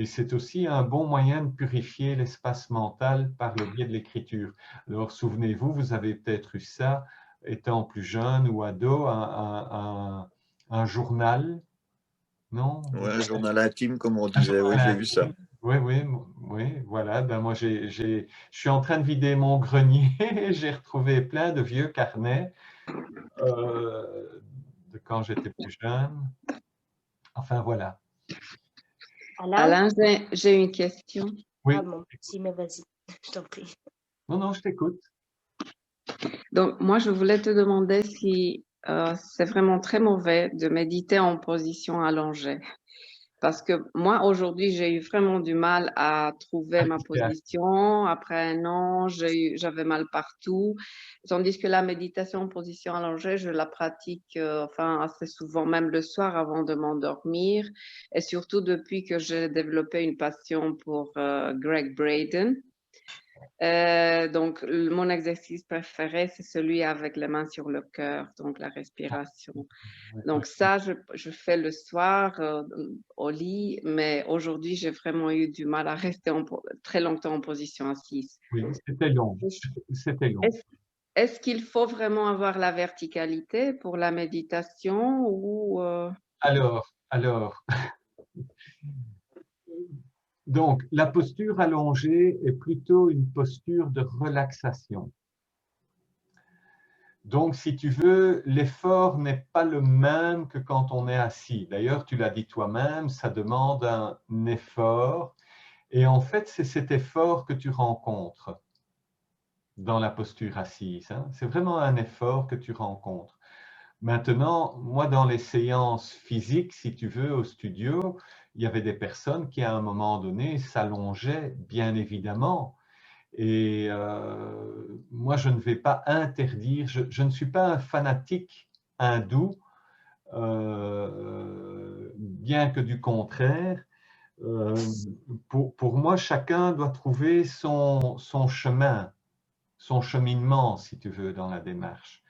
c'est aussi un bon moyen de purifier l'espace mental par le biais de l'écriture. Alors, souvenez-vous, vous avez peut-être eu ça, étant plus jeune ou ado, un journal, non? Ouais, un journal intime, comme on disait. Oui, j'ai vu ça. Oui, oui, oui, voilà. Ben moi, je suis en train de vider mon grenier et j'ai retrouvé plein de vieux carnets de quand j'étais plus jeune. Enfin, voilà. Alain, j'ai une question. Oui. Ah bon, si, mais vas-y, je t'en prie. Non, non, je t'écoute. Donc, moi, je voulais te demander si c'est vraiment très mauvais de méditer en position allongée. Parce que moi, aujourd'hui, j'ai eu vraiment du mal à trouver ma position. Après un an, j'avais mal partout. Tandis que la méditation en position allongée, je la pratique assez souvent, même le soir avant de m'endormir. Et surtout depuis que j'ai développé une passion pour Greg Braden. Donc, mon exercice préféré, c'est celui avec les mains sur le cœur, donc la respiration. Donc ça, je fais le soir au lit, mais aujourd'hui, j'ai vraiment eu du mal à rester très longtemps en position assise. Oui, c'était long. C'était long. Est-ce qu'il faut vraiment avoir la verticalité pour la méditation ou Alors, donc, la posture allongée est plutôt une posture de relaxation. Donc, si tu veux, l'effort n'est pas le même que quand on est assis. D'ailleurs, tu l'as dit toi-même, ça demande un effort. Et en fait, c'est cet effort que tu rencontres dans la posture assise. Hein. C'est vraiment un effort que tu rencontres. Maintenant, moi, dans les séances physiques, si tu veux, au studio, il y avait des personnes qui, à un moment donné, s'allongeaient, bien évidemment. Et moi, je ne vais pas interdire, je ne suis pas un fanatique hindou, bien que du contraire. Pour moi, chacun doit trouver son chemin, son cheminement, si tu veux, dans la démarche.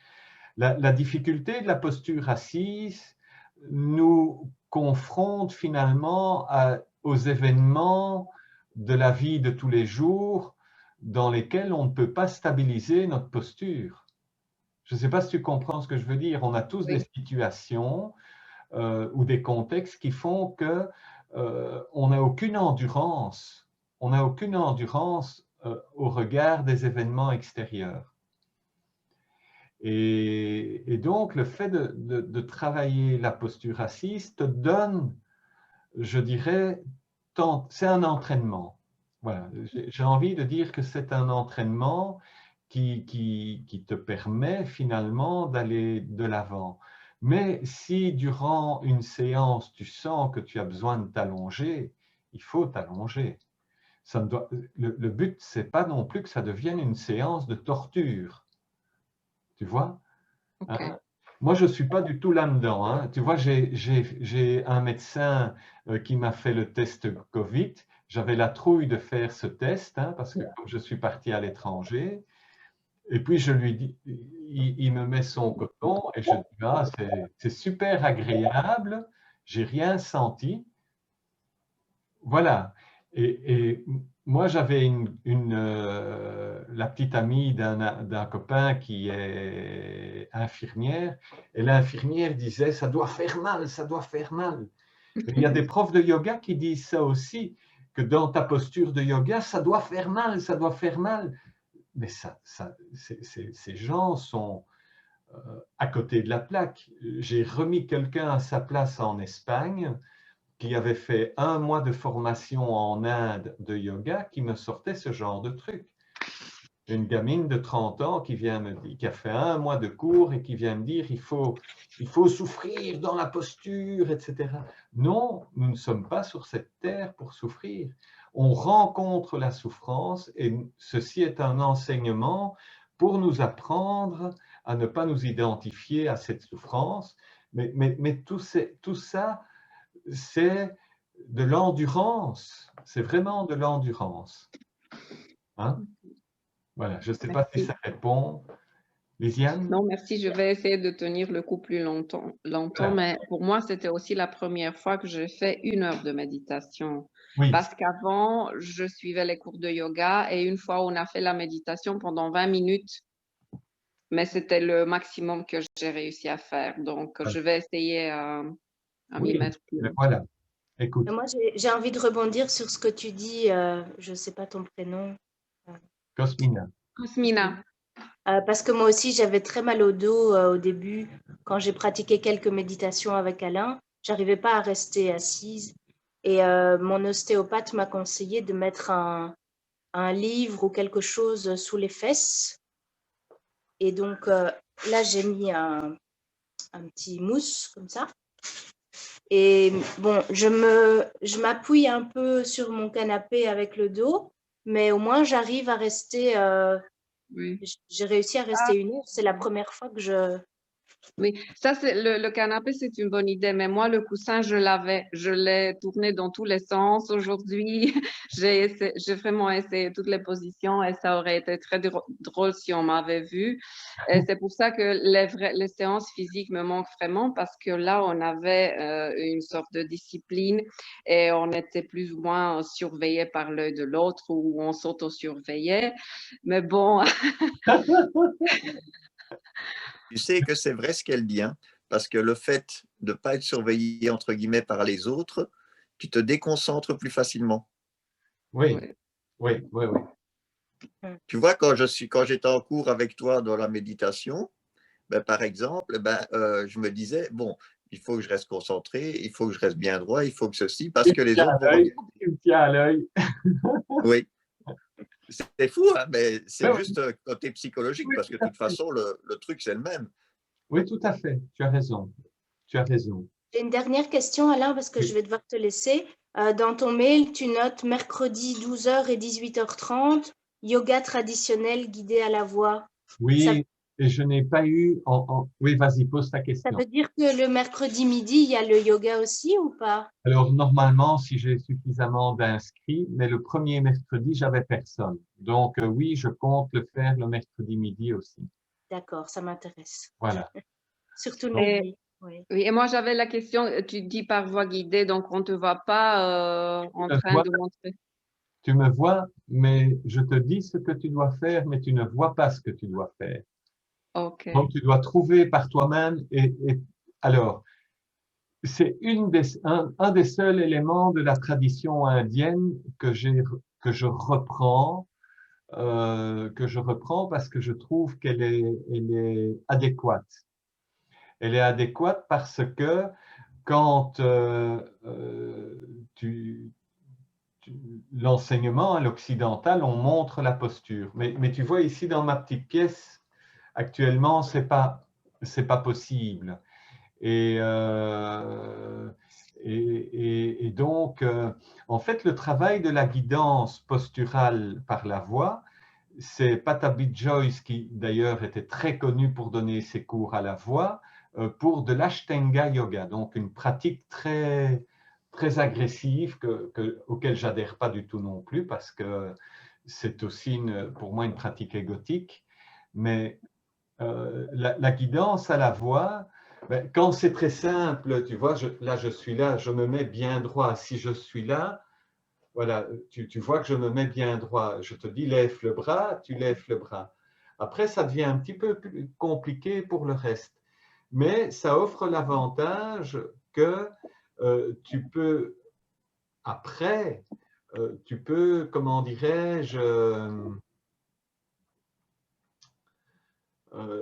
La difficulté de la posture assise nous confronte finalement aux événements de la vie de tous les jours dans lesquels on ne peut pas stabiliser notre posture. Je ne sais pas si tu comprends ce que je veux dire. On a tous des situations ou des contextes qui font que on n'a aucune endurance. On n'a aucune endurance au regard des événements extérieurs. Et donc, le fait de travailler la posture assise te donne, je dirais, c'est un entraînement. Voilà. J'ai envie de dire que c'est un entraînement qui te permet finalement d'aller de l'avant. Mais si durant une séance, tu sens que tu as besoin de t'allonger, il faut t'allonger. Le but, c'est pas non plus que ça devienne une séance de torture. Tu vois? Okay. Hein? Moi, je ne suis pas du tout là-dedans. Hein. Tu vois, j'ai un médecin qui m'a fait le test Covid. J'avais la trouille de faire ce test hein, parce que comme je suis parti à l'étranger, et puis je lui dis, il me met son coton et je dis, ah, c'est super agréable, j'ai rien senti. Voilà. Et moi, j'avais la petite amie d'un copain qui est infirmière, et l'infirmière disait, ça doit faire mal, ça doit faire mal. Il y a des profs de yoga qui disent ça aussi, que dans ta posture de yoga, ça doit faire mal, ça doit faire mal. Mais ces gens sont à côté de la plaque. J'ai remis quelqu'un à sa place en Espagne qui avait fait 1 mois de formation en Inde de yoga qui me sortait ce genre de truc. Une gamine de 30 ans qui vient me dire, qui a fait 1 mois de cours et qui vient me dire il faut souffrir dans la posture, etc. Non, nous ne sommes pas sur cette terre pour souffrir. On rencontre la souffrance et ceci est un enseignement pour nous apprendre à ne pas nous identifier à cette souffrance. Mais tout ça, c'est de l'endurance. C'est vraiment de l'endurance. Hein? Voilà, je ne sais pas si ça répond. Lisiane? Non, merci. Je vais essayer de tenir le coup plus longtemps. Voilà. Mais pour moi, c'était aussi la première fois que j'ai fait 1 heure de méditation. Oui, Parce qu'avant, je suivais les cours de yoga et une fois, on a fait la méditation pendant 20 minutes. Mais c'était le maximum que j'ai réussi à faire. Donc, je vais essayer à m'y oui, mettre plus mais longtemps. voilà. Écoute, Moi, j'ai envie de rebondir sur ce que tu dis. Je ne sais pas ton prénom. Cosmina. Cosmina. Parce que moi aussi, j'avais très mal au dos au début. Quand j'ai pratiqué quelques méditations avec Alain, j'arrivais pas à rester assise. Et mon ostéopathe m'a conseillé de mettre un livre ou quelque chose sous les fesses. Et donc là, j'ai mis un petit mousse comme ça. Et bon, je m'appuie un peu sur mon canapé avec le dos, mais au moins j'arrive à rester. Oui. J'ai réussi à rester 1 heure. C'est la première fois que je. Oui, ça, c'est le canapé, c'est une bonne idée. Mais moi, le coussin, je l'ai tourné dans tous les sens aujourd'hui. J'ai vraiment essayé toutes les positions et ça aurait été très drôle si on m'avait vu. Et c'est pour ça que les séances physiques me manquent vraiment parce que là, on avait une sorte de discipline et on était plus ou moins surveillé par l'œil de l'autre ou on s'auto-surveillait. Mais bon. Tu sais que c'est vrai ce qu'elle dit, hein, parce que le fait de ne pas être surveillé, entre guillemets, par les autres, tu te déconcentres plus facilement. Oui, Ouais. oui, oui, oui. Tu vois, quand j'étais en cours avec toi dans la méditation, ben, par exemple, je me disais, bon, il faut que je reste concentré, il faut que je reste bien droit, il faut que ceci, parce que les autres vont regarder. Tu me tiens à l'œil. Oui, c'est fou, hein, mais c'est Oui, juste côté psychologique, oui, parce que de tout à toute fait. façon, le truc, c'est le même. Oui, tout à fait. Tu as raison. Tu as raison. J'ai une dernière question, Alain, parce que Oui. je vais devoir te laisser. Dans ton mail, tu notes mercredi 12h et 18h30, yoga traditionnel guidé à la voix. Oui, et je n'ai pas eu. Oui, vas-y, pose ta Ça question. veut dire que le mercredi midi, il y a le yoga aussi ou pas? Alors, normalement, si j'ai suffisamment d'inscrits, mais le premier mercredi, j'avais personne. Donc, oui, je compte le faire le mercredi midi aussi. D'accord, ça m'intéresse. Voilà. Surtout le Donc, midi. Oui. Oui, et moi j'avais la question, tu dis par voie guidée, donc on ne te voit pas en train de montrer. Tu me vois, mais je te dis ce que tu dois faire, mais tu ne vois pas ce que tu dois faire. Ok. Donc, tu dois trouver par toi-même. Alors, c'est un des seuls éléments de la tradition indienne que je reprends parce que je trouve qu'elle est adéquate. Elle est adéquate parce que quand l'enseignement à l'occidental, on montre la posture. Mais tu vois ici dans ma petite pièce, actuellement, c'est pas possible. Et donc, en fait, le travail de la guidance posturale par la voix, c'est Patabi Joyce qui d'ailleurs était très connu pour donner ses cours à la voix, pour de l'Ashtanga Yoga, donc une pratique très, très agressive auquel j'adhère pas du tout non plus parce que c'est aussi pour moi une pratique égotique. Mais la guidance à la voix, ben, quand c'est très simple, tu vois, je suis là, je me mets bien droit. Si je suis là, voilà, tu vois que je me mets bien droit. Je te dis, lève le bras, tu lèves le bras. Après, ça devient un petit peu plus compliqué pour le reste. Mais ça offre l'avantage que tu peux, après, tu peux, comment dirais-je,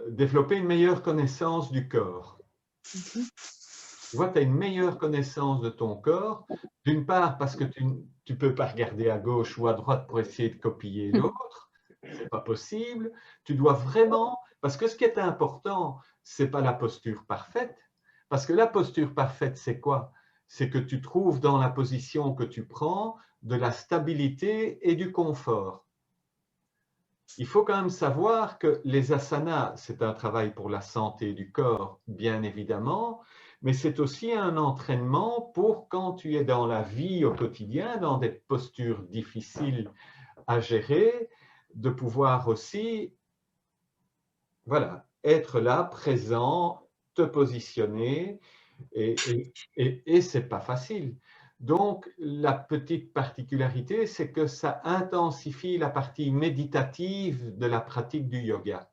développer une meilleure connaissance du corps. Tu vois, tu as une meilleure connaissance de ton corps, d'une part parce que tu ne peux pas regarder à gauche ou à droite pour essayer de copier l'autre, c'est pas possible. Tu dois vraiment, parce que ce qui est important, c'est pas la posture parfaite, parce que la posture parfaite, c'est quoi? C'est que tu trouves dans la position que tu prends de la stabilité et du confort. Il faut quand même savoir que les asanas, c'est un travail pour la santé du corps, bien évidemment, mais c'est aussi un entraînement pour quand tu es dans la vie au quotidien, dans des postures difficiles à gérer, de pouvoir aussi, voilà, être là, présent, te positionner, et c'est pas facile. Donc, la petite particularité, c'est que ça intensifie la partie méditative de la pratique du yoga.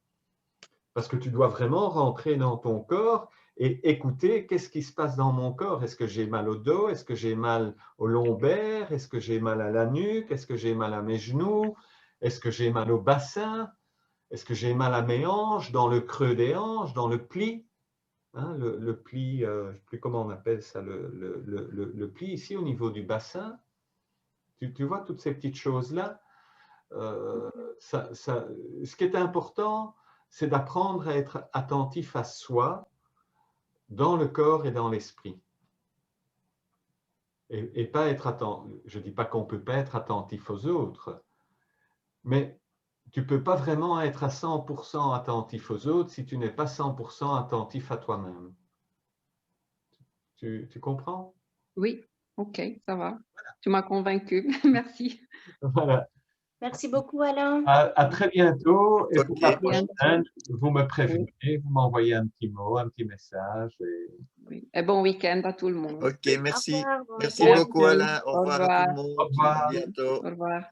Parce que tu dois vraiment rentrer dans ton corps et écouter qu'est-ce qui se passe dans mon corps. Est-ce que j'ai mal au dos? Est-ce que j'ai mal au lombaire? Est-ce que j'ai mal à la nuque? Est-ce que j'ai mal à mes genoux? Est-ce que j'ai mal au bassin? Est-ce que j'ai mal à mes hanches, dans le creux des hanches, dans le pli? Hein, le pli, je ne sais plus comment on appelle ça, le pli ici au niveau du bassin. Tu vois toutes ces petites choses-là. Ce qui est important, c'est d'apprendre à être attentif à soi, dans le corps et dans l'esprit. Et pas être attentif. Je ne dis pas qu'on ne peut pas être attentif aux autres, mais tu ne peux pas vraiment être à 100% attentif aux autres si tu n'es pas 100% attentif à toi-même. Tu comprends? Oui, ok, ça va. Tu m'as convaincu. Merci. Voilà. Merci beaucoup, Alain. À très bientôt. Et pour la Ok, prochaine, vous me prévenez, vous m'envoyez un petit mot, un petit message. Oui. Et bon week-end à tout le monde. ok, Au merci. revoir, bon Merci week-end. beaucoup, Alain. Au Au revoir à tout revoir. le monde. Au revoir. À bientôt. Au revoir.